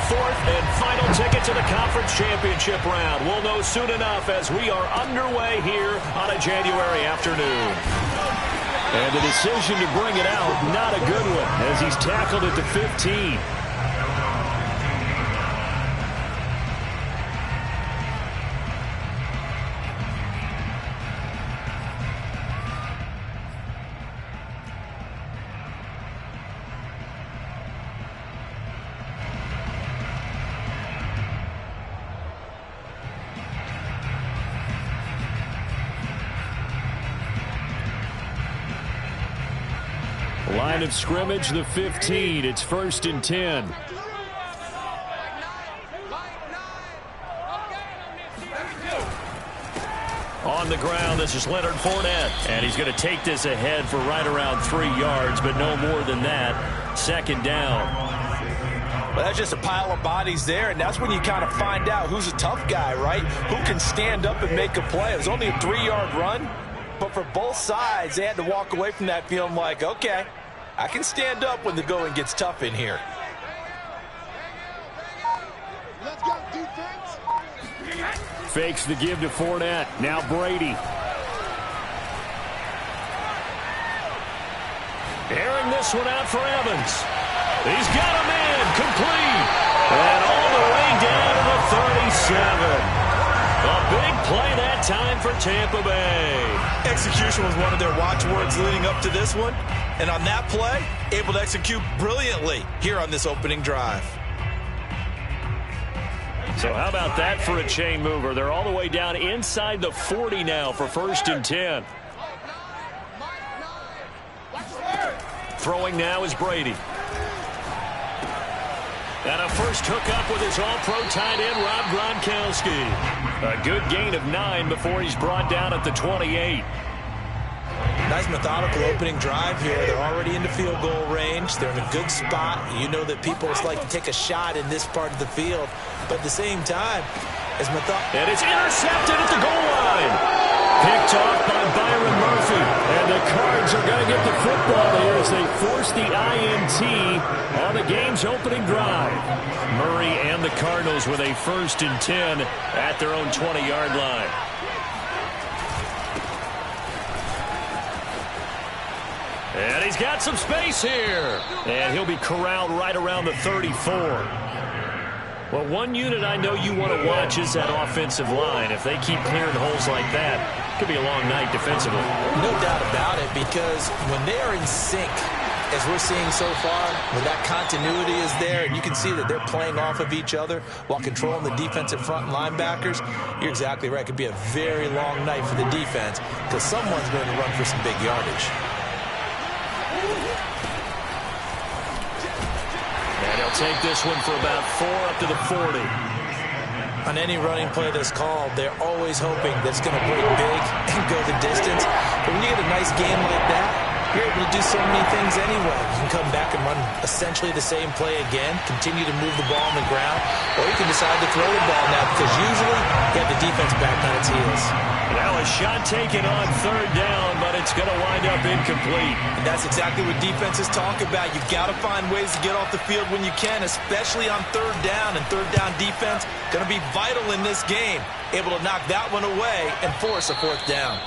fourth and final ticket to the conference championship round. We'll know soon enough as we are underway here on a January afternoon. And the decision to bring it out, not a good one, as he's tackled at the 15. Line of scrimmage, the 15. It's 1st and 10. On the ground, this is Leonard Fournette. And he's going to take this ahead for right around 3 yards, but no more than that. 2nd down. Well, that's just a pile of bodies there, and that's when you kind of find out who's a tough guy, right? Who can stand up and make a play. It was only a 3-yard run, but for both sides, they had to walk away from that feeling like, okay, I can stand up when the going gets tough in here. Let's go, defense. Fakes the give to Fournette. Now Brady. Airing this one out for Evans. He's got a man complete. And all the way down to the 37. A big play that time for Tampa Bay. Execution was one of their watchwords leading up to this one. And on that play, able to execute brilliantly here on this opening drive. So how about that for a chain mover? They're all the way down inside the 40 now for 1st and 10. Throwing now is Brady. And a first hookup with his all-pro tight end, Rob Gronkowski. A good gain of 9 before he's brought down at the 28. Nice methodical opening drive here. They're already into field goal range. They're in a good spot. You know that people like to take a shot in this part of the field. But at the same time, as methodical. And it's intercepted at the goal line. Picked off by Byron Murphy. And the Cards are going to get the football here as they force the INT on the game's opening drive. Murray and the Cardinals with a 1st and 10 at their own 20-yard line. And he's got some space here. And he'll be corralled right around the 34. Well, one unit I know you want to watch is that offensive line. If they keep clearing holes like that, it could be a long night defensively. No doubt about it, because when they are in sync, as we're seeing so far, when that continuity is there, and you can see that they're playing off of each other while controlling the defensive front linebackers, you're exactly right. It could be a very long night for the defense because someone's going to run for some big yardage. And he'll take this one for about 4 up to the 40. On any running play that's called, they're always hoping that it's going to break big and go the distance. But when you get a nice game like that, you're able to do so many things anyway. You can come back and run essentially the same play again, continue to move the ball on the ground, or you can decide to throw the ball now because usually you have the defense back on its heels. Now a shot taken on 3rd down, but it's going to wind up incomplete. And that's exactly what defenses talk about. You've got to find ways to get off the field when you can, especially on 3rd down. And 3rd down defense going to be vital in this game. Able to knock that one away and force a 4th down.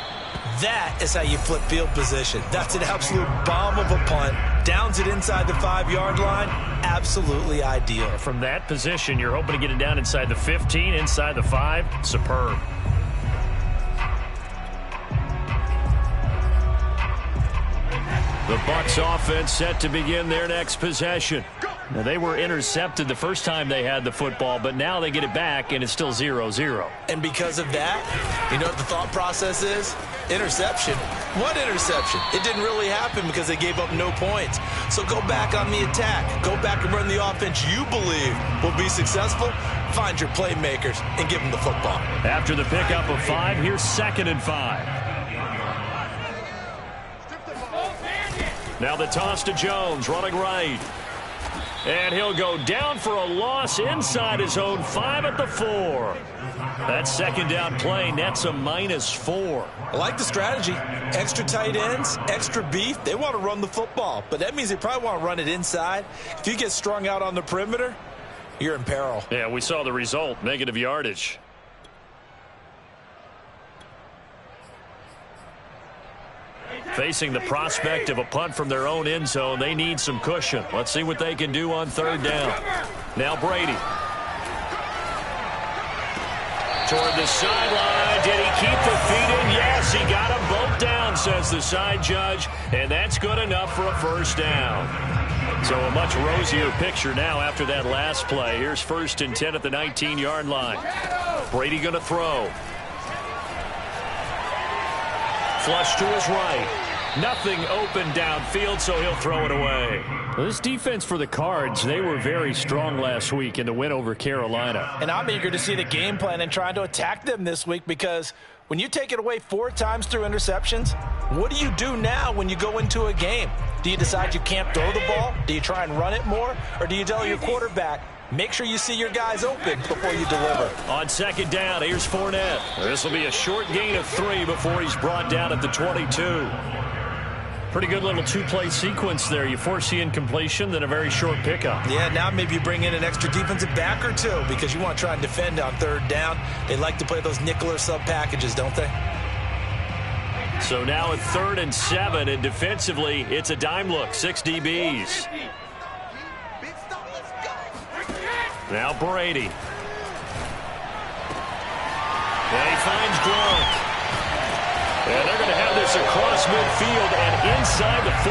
That is how you flip field position. That's an absolute bomb of a punt. Downs it inside the 5-yard line. Absolutely ideal. From that position, you're hoping to get it down inside the 15, inside the 5. Superb. The Bucs offense set to begin their next possession. Now, they were intercepted the first time they had the football, but now they get it back, and it's still 0-0. And because of that, you know what the thought process is? Interception. What interception? It didn't really happen because they gave up no points. So go back on the attack. Go back and run the offense you believe will be successful. Find your playmakers and give them the football. After the pickup of 5, here's 2nd and 5. Now the toss to Jones, running right. And he'll go down for a loss inside his own 5 at the 4. That 2nd down play nets a -4. I like the strategy. Extra tight ends, extra beef. They want to run the football, but that means they probably want to run it inside. If you get strung out on the perimeter, you're in peril. Yeah, we saw the result, negative yardage. Facing the prospect of a punt from their own end zone, they need some cushion. Let's see what they can do on third down. Now Brady. Toward the sideline. Did he keep the feet in? Yes, he got them both down, says the side judge. And that's good enough for a first down. So a much rosier picture now after that last play. Here's 1st and 10 at the 19-yard line. Brady going to throw. Flush to his right. Nothing open downfield, so he'll throw it away. Well, this defense for the Cards, they were very strong last week in the win over Carolina. And I'm eager to see the game plan and trying to attack them this week, because when you take it away 4 times through interceptions, what do you do now when you go into a game? Do you decide you can't throw the ball? Do you try and run it more? Or do you tell your quarterback, make sure you see your guys open before you deliver? On second down, here's Fournette. This will be a short gain of 3 before he's brought down at the 22. Pretty good little 2-play sequence there. You force the incompletion, then a very short pickup. Yeah, now maybe you bring in an extra defensive back or 2 because you want to try and defend on third down. They like to play those nickel or sub packages, don't they? So now at 3rd and 7, and defensively, it's a dime look. 6 DBs. Now Brady. And he finds Gronk. And they're going to have this across midfield and inside the 45.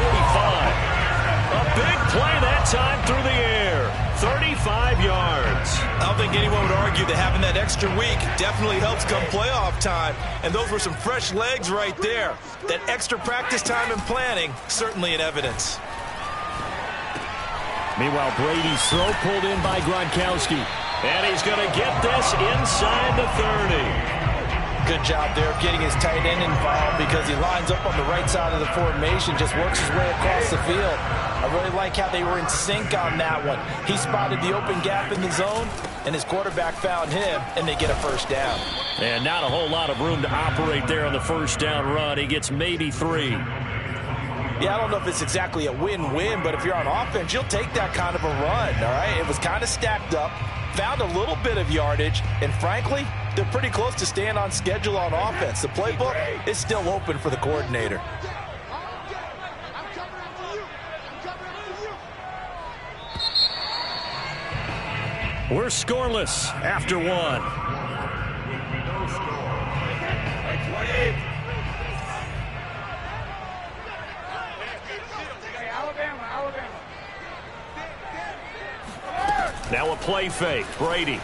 A big play that time through the air. 35 yards. I don't think anyone would argue that having that extra week definitely helps come playoff time. And those were some fresh legs right there. That extra practice time and planning, certainly in evidence. Meanwhile, Brady's throw pulled in by Gronkowski. And he's going to get this inside the 30. Good job there of getting his tight end involved, because he lines up on the right side of the formation, just works his way across the field. I really like how they were in sync on that one. He spotted the open gap in the zone, and his quarterback found him, and they get a first down. And not a whole lot of room to operate there on the first down run. He gets maybe 3. Yeah, I don't know if it's exactly a win-win, but if you're on offense, you'll take that kind of a run, all right? It was kind of stacked up, found a little bit of yardage, and frankly, they're pretty close to staying on schedule on offense. The playbook is still open for the coordinator. We're scoreless after 1. Now a play fake. Brady.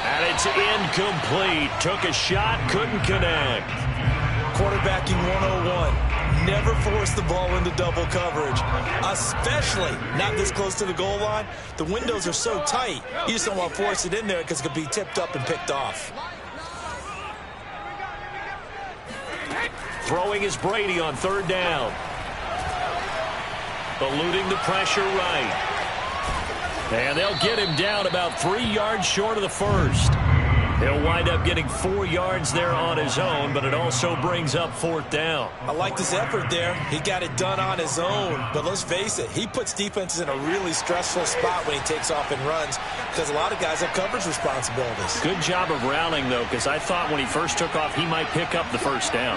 And it's incomplete. Took a shot, couldn't connect. Quarterbacking 101. Never force the ball into double coverage, especially not this close to the goal line. The windows are so tight, you just don't want to force it in there because it could be tipped up and picked off. Throwing is Brady on 3rd down. Eluding the pressure right. And they'll get him down about 3 yards short of the first. He'll wind up getting 4 yards there on his own, but it also brings up 4th down. I liked his effort there. He got it done on his own. But let's face it, he puts defenses in a really stressful spot when he takes off and runs, because a lot of guys have coverage responsibilities. Good job of rallying, though, because I thought when he first took off, he might pick up the first down.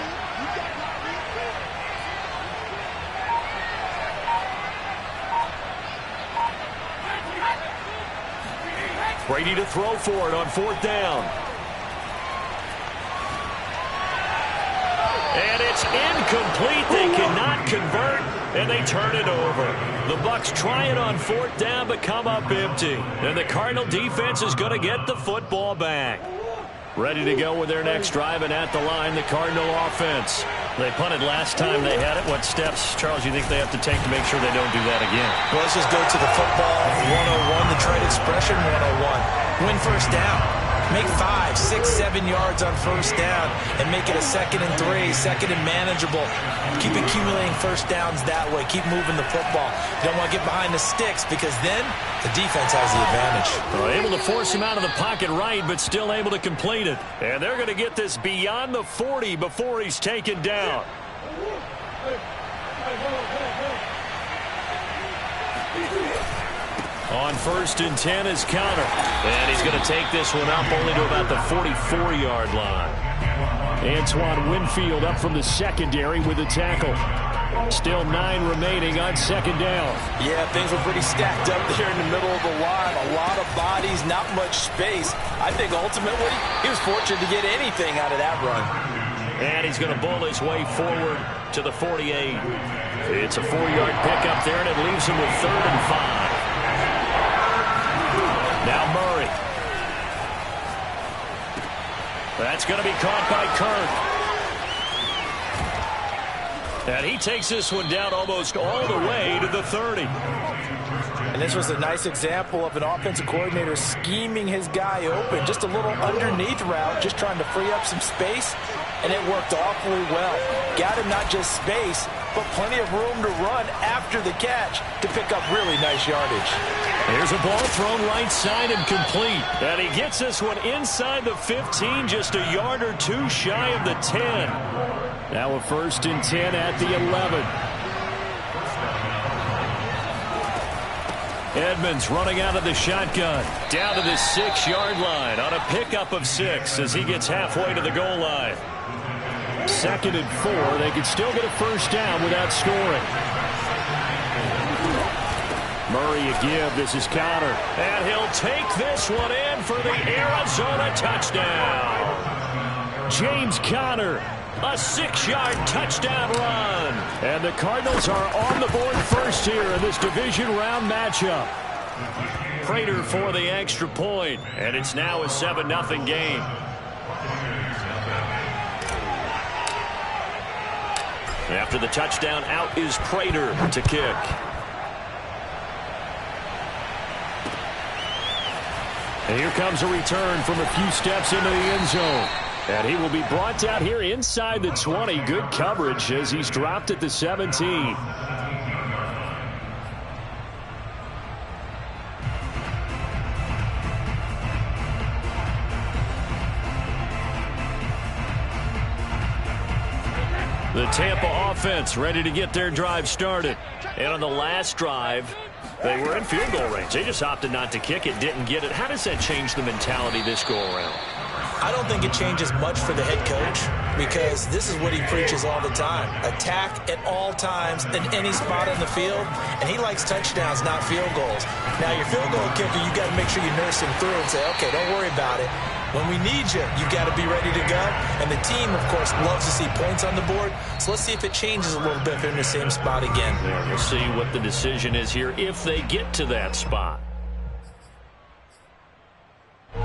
Brady to throw for it on 4th down. And it's incomplete. They cannot convert, and they turn it over. The Bucs try it on 4th down, but come up empty. And the Cardinal defense is going to get the football back. Ready to go with their next drive, and at the line, the Cardinal offense. They punted last time they had it. What steps, Charles, you think they have to take to make sure they don't do that again? Well, let's just go to the football 101, the trade expression 101. Win first down. Make 5, 6, 7 yards on first down and make it a 2nd and 3, 2nd and manageable. Keep accumulating first downs that way. Keep moving the football. You don't want to get behind the sticks, because then the defense has the advantage. Well, able to force him out of the pocket right, but still able to complete it. And they're going to get this beyond the 40 before he's taken down. On 1st and 10 is Conner. And he's going to take this one up only to about the 44-yard line. Antoine Winfield up from the secondary with a tackle. Still 9 remaining on 2nd down. Yeah, things were pretty stacked up there in the middle of the line. A lot of bodies, not much space. I think ultimately he was fortunate to get anything out of that run. And he's going to bull his way forward to the 48. It's a 4-yard pickup there, and it leaves him with 3rd and 5. Now Murray. That's going to be caught by Kirk. And he takes this one down almost all the way to the 30. And this was a nice example of an offensive coordinator scheming his guy open. Just a little underneath route, just trying to free up some space. And it worked awfully well. Got him not just space, but plenty of room to run after the catch to pick up really nice yardage. Here's a ball thrown right side and complete. And he gets this one inside the 15, just a yard or two shy of the 10. Now a 1st and 10 at the 11. Edmonds running out of the shotgun. Down to the 6-yard line on a pickup of 6 as he gets halfway to the goal line. 2nd and 4. They can still get a 1st down without scoring. Murray a give. This is Conner. And he'll take this one in for the Arizona touchdown. James Conner. A 6-yard touchdown run. And the Cardinals are on the board first here in this division round matchup. Prater for the extra point. And it's now a 7-0 game. After the touchdown, out is Prater to kick. And here comes a return from a few steps into the end zone. And he will be brought down here inside the 20. Good coverage as he's dropped at the 17. The Tampa offense ready to get their drive started. And on the last drive, they were in field goal range. They just opted not to kick it, didn't get it. How does that change the mentality this go-around? I don't think it changes much for the head coach because this is what he preaches all the time. Attack at all times in any spot on the field, and he likes touchdowns, not field goals. Now, your field goal kicker, you got to make sure you nurse him through and say, okay, don't worry about it. When we need you, you got to be ready to go. And the team, of course, loves to see points on the board. So let's see if it changes a little bit if they're in the same spot again. Yeah, we'll see what the decision is here if they get to that spot.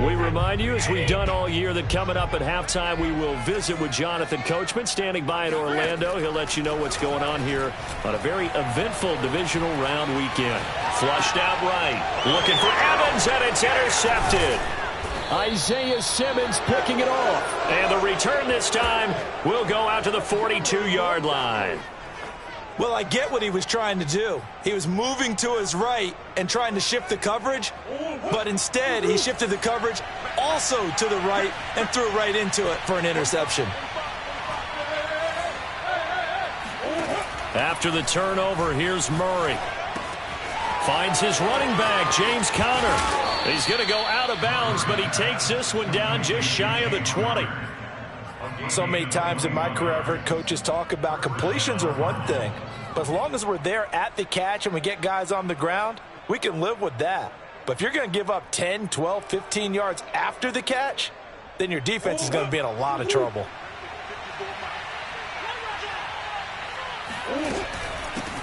We remind you, as we've done all year, that coming up at halftime, we will visit with Jonathan Coachman, standing by in Orlando. He'll let you know what's going on here on a very eventful divisional round weekend. Flushed out right. Looking for Evans, and it's intercepted. Isaiah Simmons picking it off. And the return this time will go out to the 42-yard line. Well, I get what he was trying to do. He was moving to his right and trying to shift the coverage, but instead he shifted the coverage also to the right and threw right into it for an interception. After the turnover, here's Murray. Finds his running back, James Conner. He's going to go out of bounds, but he takes this one down just shy of the 20. So many times in my career I've heard coaches talk about completions are one thing, but as long as we're there at the catch and we get guys on the ground, we can live with that. But if you're going to give up 10, 12, 15 yards after the catch, then your defense is going to be in a lot of trouble.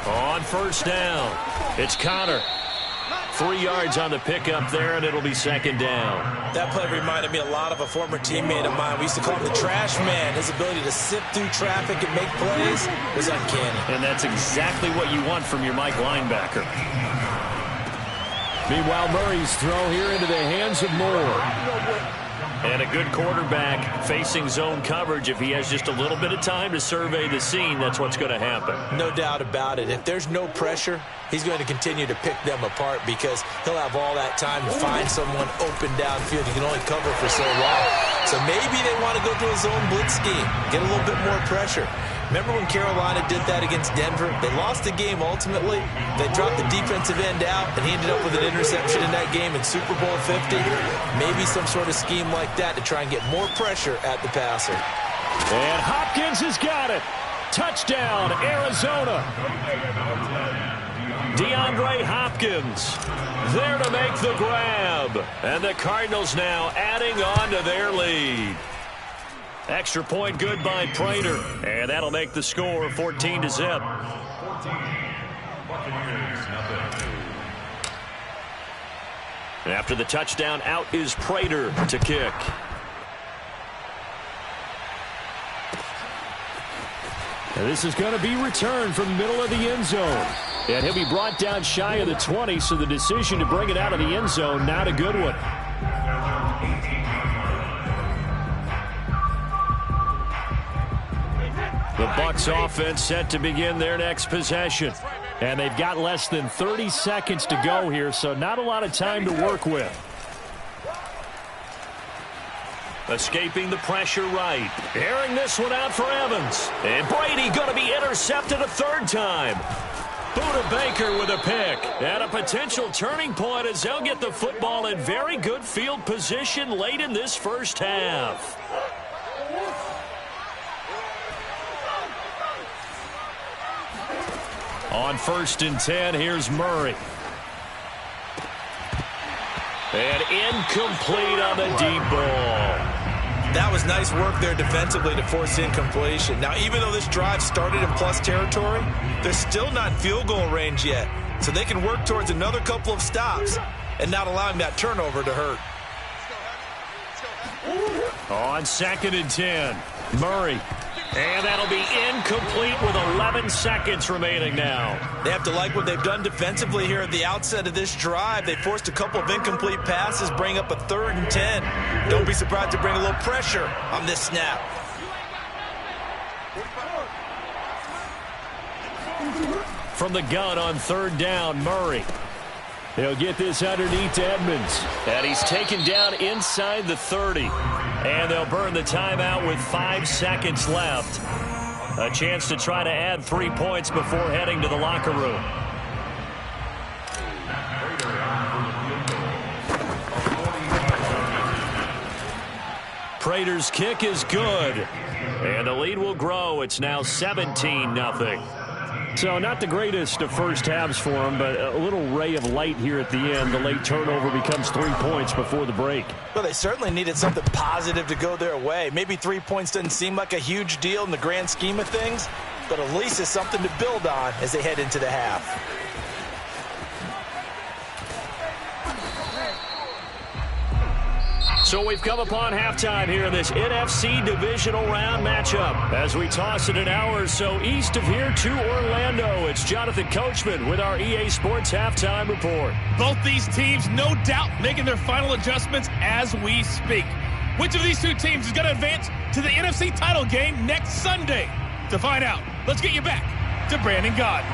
On 1st down, it's Conner. 3 yards on the pickup there, and it'll be 2nd down. That play reminded me a lot of a former teammate of mine. We used to call him the trash man. His ability to sift through traffic and make plays was uncanny. And that's exactly what you want from your Mike linebacker. Meanwhile, Murray's throw here into the hands of Moore. And a good quarterback facing zone coverage. If he has just a little bit of time to survey the scene, that's what's going to happen. No doubt about it. If there's no pressure, he's going to continue to pick them apart because he'll have all that time to find someone open downfield. He can only cover for so long. So So maybe they want to go to a zone blitz scheme, get a little bit more pressure. Remember when Carolina did that against Denver? They lost the game ultimately. They dropped the defensive end out, and he ended up with an interception in that game in Super Bowl 50. Maybe some sort of scheme like that to try and get more pressure at the passer. And Hopkins has got it. Touchdown, Arizona. DeAndre Hopkins there to make the grab. And the Cardinals now adding on to their lead. Extra point good by Prater. And that'll make the score 14-0. And after the touchdown, out is Prater to kick. And this is going to be returned from the middle of the end zone. And he'll be brought down shy of the 20, so the decision to bring it out of the end zone, not a good one. The Bucs offense set to begin their next possession. And they've got less than 30 seconds to go here, so not a lot of time to work with. Escaping the pressure right. Airing this one out for Evans. And Brady going to be intercepted a third time. Buda Baker with a pick. And a potential turning point as they'll get the football in very good field position late in this first half. On 1st and 10, here's Murray. And incomplete on the deep ball. That was nice work there defensively to force incompletion. Now, even though this drive started in plus territory, they're still not in field goal range yet. So they can work towards another couple of stops and not allowing that turnover to hurt. On 2nd and 10, Murray. And that'll be incomplete with 11 seconds remaining now. They have to like what they've done defensively here at the outset of this drive. They forced a couple of incomplete passes, bring up a 3rd and 10. Don't be surprised to bring a little pressure on this snap. From the gun on 3rd down, Murray. He'll get this underneath to Edmonds. And he's taken down inside the 30. And they'll burn the timeout with 5 seconds left. A chance to try to add 3 points before heading to the locker room. Prater's kick is good. And the lead will grow. It's now 17-0. So not the greatest of first halves for him, but a little ray of light here at the end. The late turnover becomes 3 points before the break. Well, they certainly needed something positive to go their way. Maybe 3 points doesn't seem like a huge deal in the grand scheme of things, but at least it's something to build on as they head into the half. So we've come upon halftime here in this NFC divisional round matchup. As we toss it an hour or so east of here to Orlando, it's Jonathan Coachman with our EA Sports Halftime Report. Both these teams, no doubt, making their final adjustments as we speak. Which of these two teams is going to advance to the NFC title game next Sunday? To find out, let's get you back to Brandon Gaudin.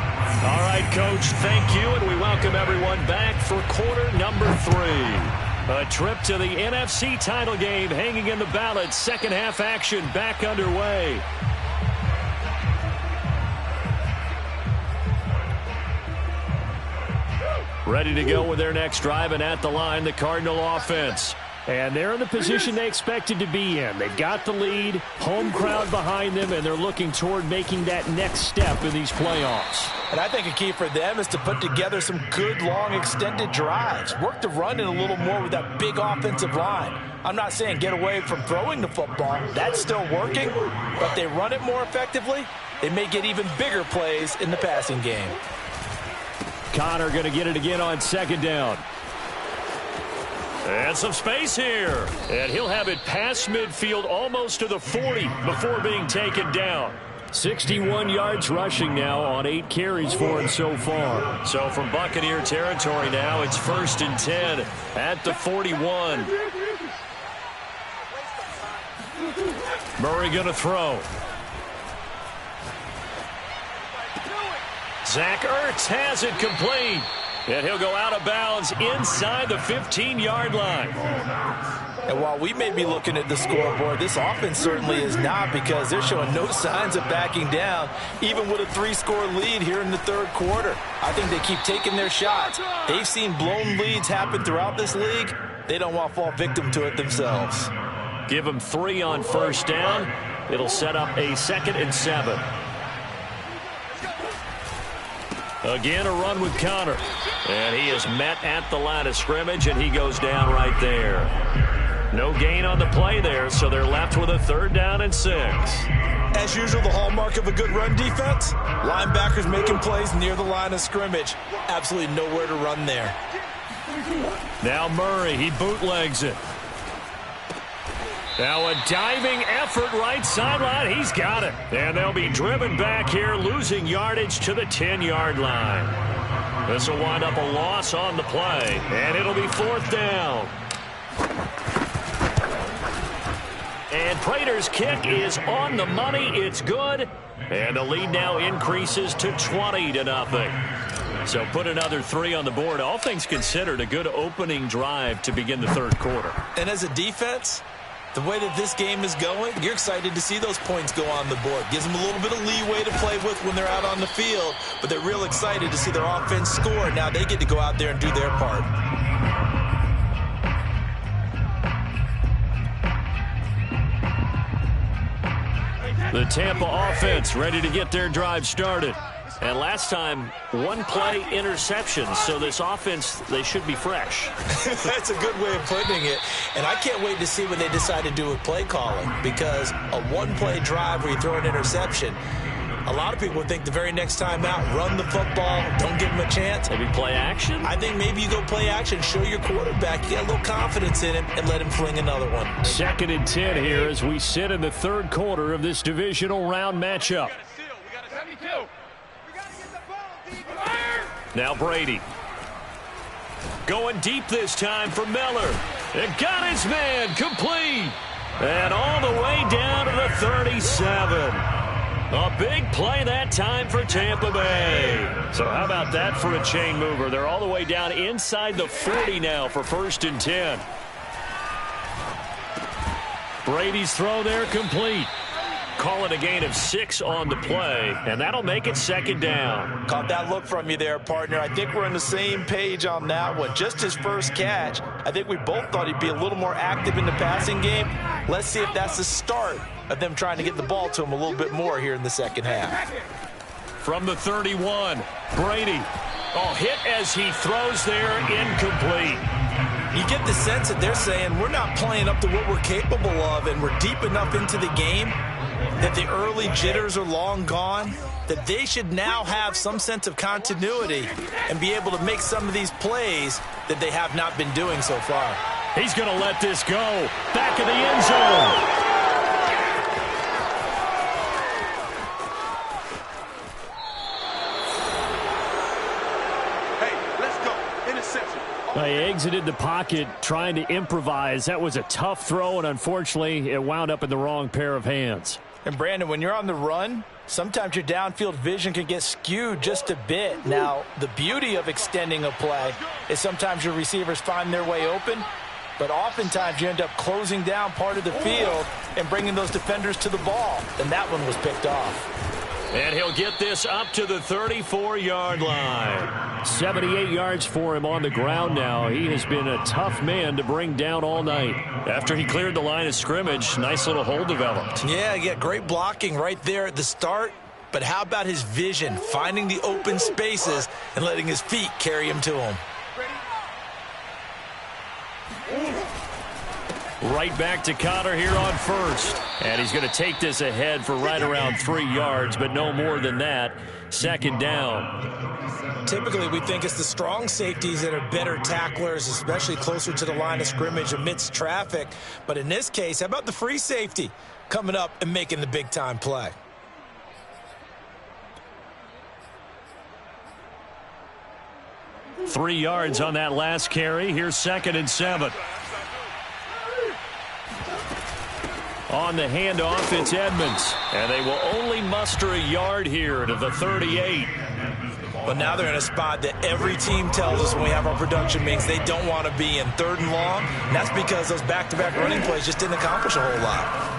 All right, Coach, thank you, and we welcome everyone back for quarter number 3. A trip to the NFC title game hanging in the balance. Second half action back underway. Ready to go with their next drive, and at the line, the Cardinal offense. And they're in the position they expected to be in. They've got the lead, home crowd behind them, and they're looking toward making that next step in these playoffs. And I think a key for them is to put together some good, long, extended drives. Work the run in a little more with that big offensive line. I'm not saying get away from throwing the football. That's still working. But if they run it more effectively, they may get even bigger plays in the passing game. Connor going to get it again on 2nd down. And some space here. And he'll have it past midfield almost to the 40 before being taken down. 61 yards rushing now on 8 carries for him so far. So from Buccaneer territory now, it's 1st and 10 at the 41. Murray going to throw. Zach Ertz has it complete. And he'll go out of bounds inside the 15-yard line. And while we may be looking at the scoreboard, this offense certainly is not, because they're showing no signs of backing down, even with a 3-score lead here in the third quarter. I think they keep taking their shots. They've seen blown leads happen throughout this league. They don't want to fall victim to it themselves. Give them 3 on first down. It'll set up a 2nd and 7. Again, a run with Conner. And he is met at the line of scrimmage, and he goes down right there. No gain on the play there, so they're left with a 3rd down and 6. As usual, the hallmark of a good run defense, linebackers making plays near the line of scrimmage. Absolutely nowhere to run there. Now Murray, he bootlegs it. Now a diving effort right sideline. He's got it. And they'll be driven back here, losing yardage to the 10-yard line. This will wind up a loss on the play, and it'll be 4th down. And Prater's kick is on the money. It's good. And the lead now increases to 20-0. So put another 3 on the board. All things considered, a good opening drive to begin the third quarter. And as a defense, the way that this game is going, you're excited to see those points go on the board. Gives them a little bit of leeway to play with when they're out on the field, but they're real excited to see their offense score. Now they get to go out there and do their part. The Tampa offense ready to get their drive started. And last time, 1-play interception. So this offense, they should be fresh. That's a good way of putting it. And I can't wait to see what they decide to do with play calling, because a 1-play drive where you throw an interception, a lot of people think the very next time out, run the football, don't give them a chance. Maybe play action? I think maybe you go play action, show your quarterback, you get a little confidence in him, and let him fling another one. 2nd and 10 here as we sit in the third quarter of this divisional round matchup. Now Brady. Going deep this time for Miller. And got his man complete. And all the way down to the 37. A big play that time for Tampa Bay. So how about that for a chain mover? They're all the way down inside the 40 now for 1st and 10. Brady's throw there complete. Call it a gain of 6 on the play, and that'll make it 2nd down. Caught that look from you there, partner. I think we're on the same page on that one. Just his first catch, I think we both thought he'd be a little more active in the passing game. Let's see if that's the start of them trying to get the ball to him a little bit more here in the second half. From the 31, Brady. Oh, hit as he throws there, incomplete. You get the sense that they're saying we're not playing up to what we're capable of, and we're deep enough into the game that the early jitters are long gone, that they should now have some sense of continuity and be able to make some of these plays that they have not been doing so far. He's going to let this go. Back of the end zone. He exited the pocket trying to improvise. That was a tough throw, and unfortunately, it wound up in the wrong pair of hands. And, Brandon, when you're on the run, sometimes your downfield vision can get skewed just a bit. Now, the beauty of extending a play is sometimes your receivers find their way open, but oftentimes you end up closing down part of the field and bringing those defenders to the ball, and that one was picked off. And he'll get this up to the 34-yard line. 78 yards for him on the ground now. He has been a tough man to bring down all night. After he cleared the line of scrimmage, nice little hole developed. Yeah, great blocking right there at the start. But how about his vision, finding the open spaces and letting his feet carry him to him? Right back to Conner here on first. And he's going to take this ahead for right around 3 yards, but no more than that. 2nd down. Typically, we think it's the strong safeties that are better tacklers, especially closer to the line of scrimmage amidst traffic. But in this case, how about the free safety coming up and making the big-time play? Three yards on that last carry. Here's 2nd and 7. On the handoff, it's Edmonds. And they will only muster a yard here to the 38. Well, now they're in a spot that every team tells us when we have our production meetings they don't want to be in, 3rd and long. And that's because those back-to-back running plays just didn't accomplish a whole lot.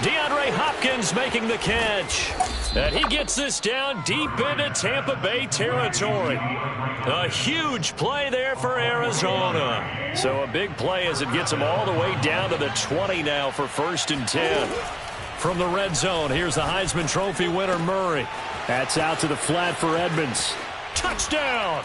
DeAndre Hopkins making the catch. And he gets this down deep into Tampa Bay territory. A huge play there for Arizona. So a big play as it gets them all the way down to the 20 now for 1st and 10. From the red zone, here's the Heisman Trophy winner, Murray. That's out to the flat for Edmonds. Touchdown!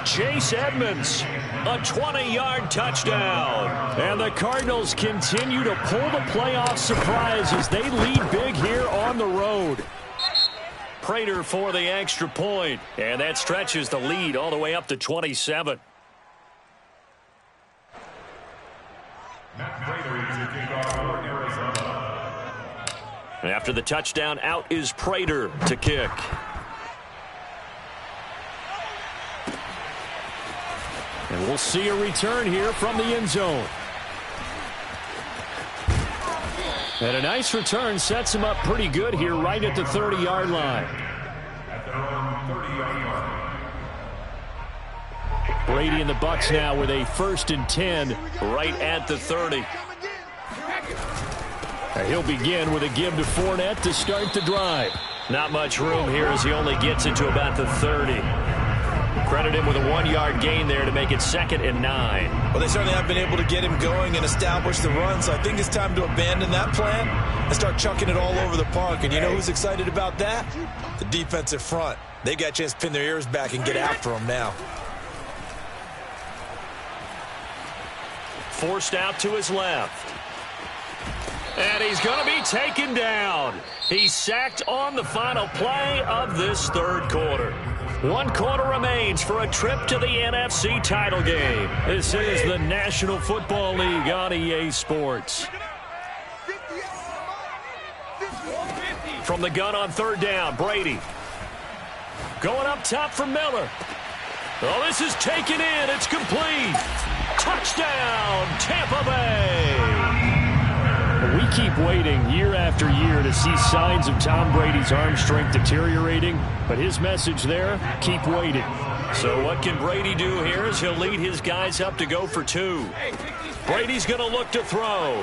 Chase Edmonds, a 20-yard touchdown. And the Cardinals continue to pull the playoff surprise as they lead big here on the road. Prater for the extra point, and that stretches the lead all the way up to 27. After the touchdown, out is Prater to kick. And we'll see a return here from the end zone. And a nice return sets him up pretty good here right at the 30-yard line. Brady and the Bucs now with a 1st and 10 right at the 30. And he'll begin with a give to Fournette to start the drive. Not much room here as he only gets into about the 30. Credit him with a 1-yard gain there to make it 2nd and 9. Well, they certainly have been able to get him going and establish the run, so I think it's time to abandon that plan and start chucking it all over the park. And you know who's excited about that? The defensive front. They got a chance to pin their ears back and get after him now. Forced out to his left. And he's going to be taken down. He's sacked on the final play of this 3rd quarter. 1 quarter remains for a trip to the NFC title game. This is the National Football League on EA Sports. From the gun on 3rd down, Brady. Going up top for Miller. Oh, this is taken in. It's complete. Touchdown, Tampa Bay. We keep waiting year after year to see signs of Tom Brady's arm strength deteriorating, but his message there, keep waiting. So what can Brady do here as he'll lead his guys up to go for 2. Brady's going to look to throw.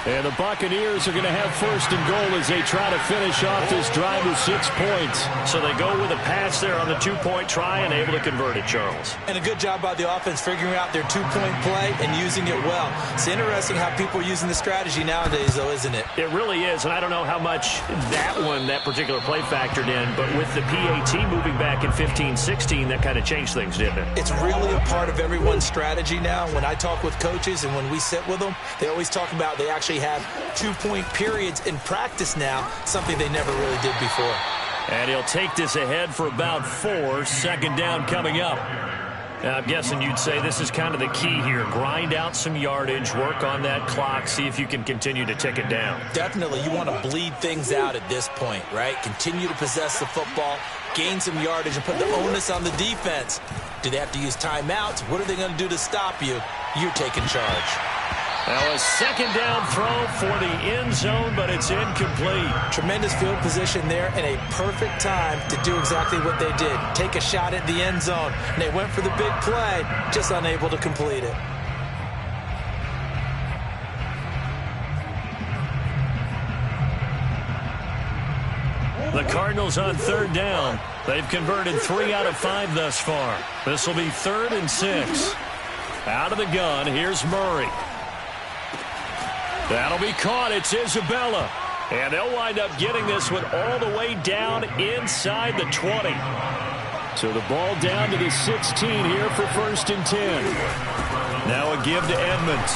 And the Buccaneers are going to have 1st and goal as they try to finish off this drive with 6 points. So they go with a pass there on the 2-point try and able to convert it, Charles. And a good job by the offense figuring out their 2-point play and using it well. It's interesting how people are using the strategy nowadays, though, isn't it? It really is, and I don't know how much that particular play factored in, but with the PAT moving back in 15-16, that kind of changed things, didn't it? It's really a part of everyone's strategy now. When I talk with coaches and when we sit with them, they always talk about they actually have 2-point periods in practice now, something they never really did before. And he'll take this ahead for about 4. 2nd down coming up. Now, I'm guessing you'd say this is kind of the key here. Grind out some yardage, work on that clock, see if you can continue to tick it down. Definitely. You want to bleed things out at this point, right? Continue to possess the football, gain some yardage, and put the onus on the defense. Do they have to use timeouts? What are they going to do to stop you? You're taking charge. Now a 2nd down throw for the end zone, but it's incomplete. Tremendous field position there and a perfect time to do exactly what they did. Take a shot at the end zone. And they went for the big play, just unable to complete it. The Cardinals on 3rd down. They've converted 3 out of 5 thus far. This will be 3rd and 6. Out of the gun, here's Murray. That'll be caught. It's Isabella. And they'll wind up getting this one all the way down inside the 20. So the ball down to the 16 here for 1st and 10. Now a give to Edmonds.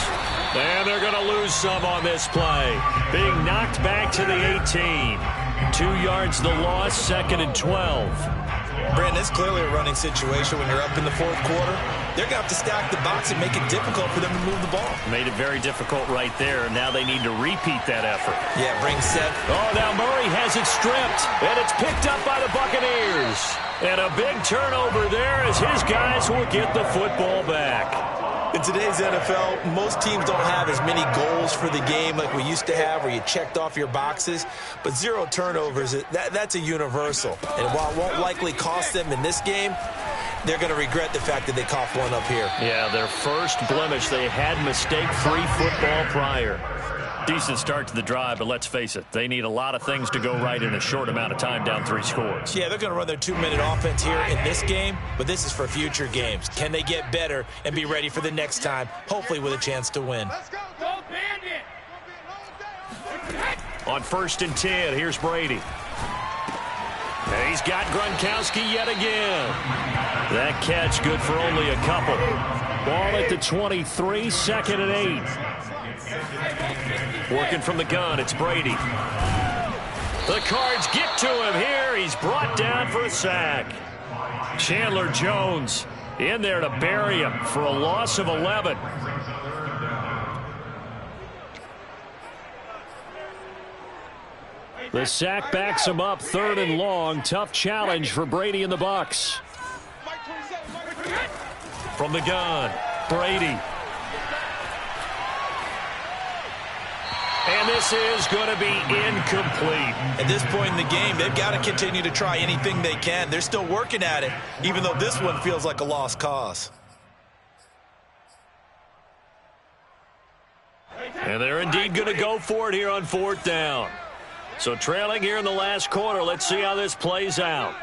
And they're going to lose some on this play. Being knocked back to the 18. 2 yards the loss, 2nd and 12. Brandon, it's clearly a running situation when you're up in the 4th quarter. They're going to have to stack the box and make it difficult for them to move the ball. Made it very difficult right there. Now they need to repeat that effort. Yeah, bring set. Oh, now Murray has it stripped, and it's picked up by the Buccaneers. And a big turnover there as his guys will get the football back. In today's NFL, most teams don't have as many goals for the game like we used to have, where you checked off your boxes. But 0 turnovers, that's a universal. And while it won't likely cost them in this game, they're going to regret the fact that they coughed one up here. Yeah, their first blemish. They had mistake-free football prior. Decent start to the drive, but let's face it, they need a lot of things to go right in a short amount of time, down 3 scores. Yeah, they're going to run their 2-minute offense here in this game, but this is for future games. Can they get better and be ready for the next time, hopefully with a chance to win? Let's go. Go Bandit. On 1st and 10, here's Brady. And he's got Gronkowski yet again. That catch good for only a couple. Ball at the 23, 2nd and 8. Working from the gun, it's Brady. The Cards get to him here. He's brought down for a sack. Chandler Jones in there to bury him for a loss of 11. The sack backs him up, 3rd and long. Tough challenge for Brady and the Bucs. From the gun, Brady. And this is going to be incomplete. At this point in the game, they've got to continue to try anything they can. They're still working at it, even though this one feels like a lost cause. And they're indeed going to go for it here on 4th down. So trailing here in the last quarter, let's see how this plays out.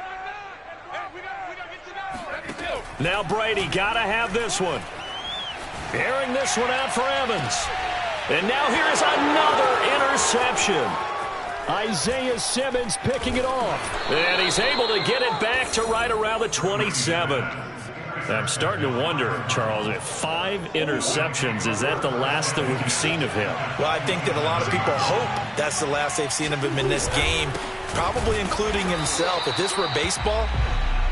Now Brady, got to have this one. Airing this one out for Evans. And now here's another interception. Isaiah Simmons picking it off. And he's able to get it back to right around the 27. I'm starting to wonder, Charles, if 5 interceptions, is that the last that we've seen of him? Well, I think that a lot of people hope that's the last they've seen of him in this game, probably including himself. If this were baseball,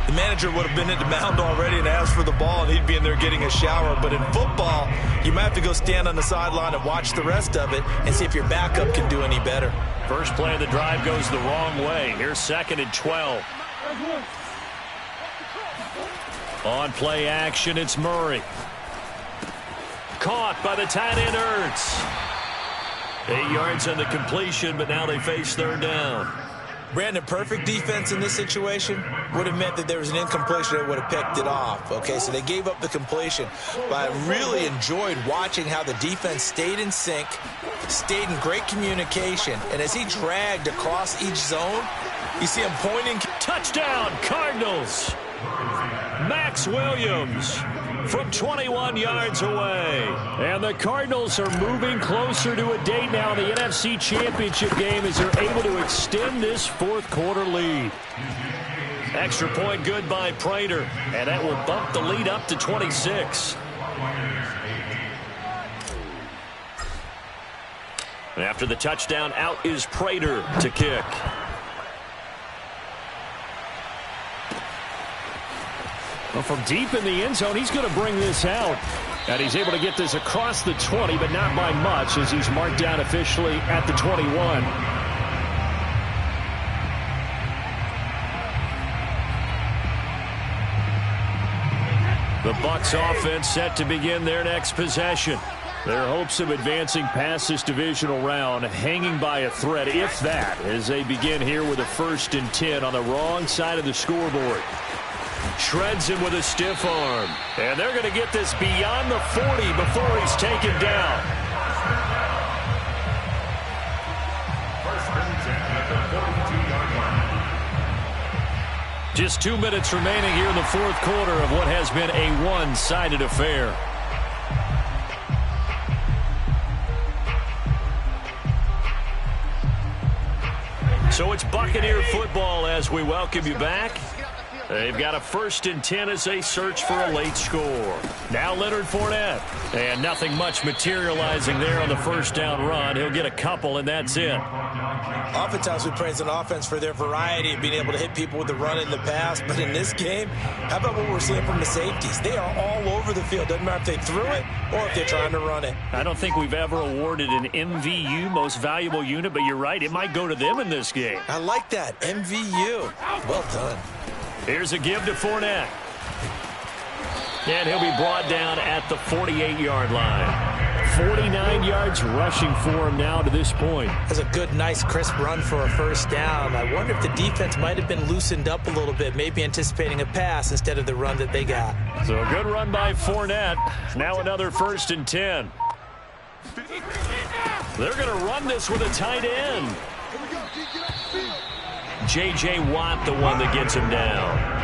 the manager would have been at the mound already and asked for the ball, and he'd be in there getting a shower. But in football, you might have to go stand on the sideline and watch the rest of it and see if your backup can do any better. First play of the drive goes the wrong way. Here's 2nd and 12. On play action, it's Murray. Caught by the tight end, Ertz. 8 yards on the completion, but now they face 3rd down. Brandon, perfect defense in this situation would have meant that there was an incompletion that would have picked it off. Okay, so they gave up the completion. But I really enjoyed watching how the defense stayed in sync, stayed in great communication. And as he dragged across each zone, you see him pointing. Touchdown, Cardinals. Max Williams from 21 yards away. And the Cardinals are moving closer to a date now in the NFC Championship game as they're able to extend this 4th quarter lead. Extra point good by Prater, and that will bump the lead up to 26. After the touchdown, out is Prater to kick. Well, from deep in the end zone, he's going to bring this out. And he's able to get this across the 20, but not by much, as he's marked down officially at the 21. The Bucs offense set to begin their next possession. Their hopes of advancing past this divisional round hanging by a thread, if that, as they begin here with a 1st and 10 on the wrong side of the scoreboard. Shreds him with a stiff arm. And they're going to get this beyond the 40 before he's taken down. Just 2 minutes remaining here in the 4th quarter of what has been a one-sided affair. So it's Buccaneer football as we welcome you back. They've got a 1st and 10 as they search for a late score. Now Leonard Fournette. And nothing much materializing there on the 1st down run. He'll get a couple, and that's it. Oftentimes we praise an offense for their variety of being able to hit people with the run in the pass. But in this game, how about what we're seeing from the safeties? They are all over the field. Doesn't matter if they threw it or if they're trying to run it. I don't think we've ever awarded an MVU, most valuable unit, but you're right. It might go to them in this game. I like that. MVU. Well done. Here's a give to Fournette. And he'll be brought down at the 48-yard line. 49 yards rushing for him now to this point. That's a good, nice, crisp run for a first down. I wonder if the defense might have been loosened up a little bit, maybe anticipating a pass instead of the run that they got. So a good run by Fournette. Now another 1st and 10. They're going to run this with a tight end. J.J. Watt, the one that gets him down.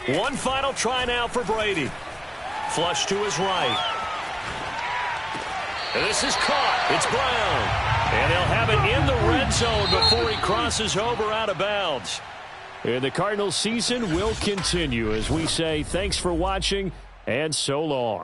One final try now for Brady. Flush to his right. And this is caught. It's Brown. And they'll have it in the red zone before he crosses over out of bounds. And the Cardinals season will continue as we say thanks for watching and so long.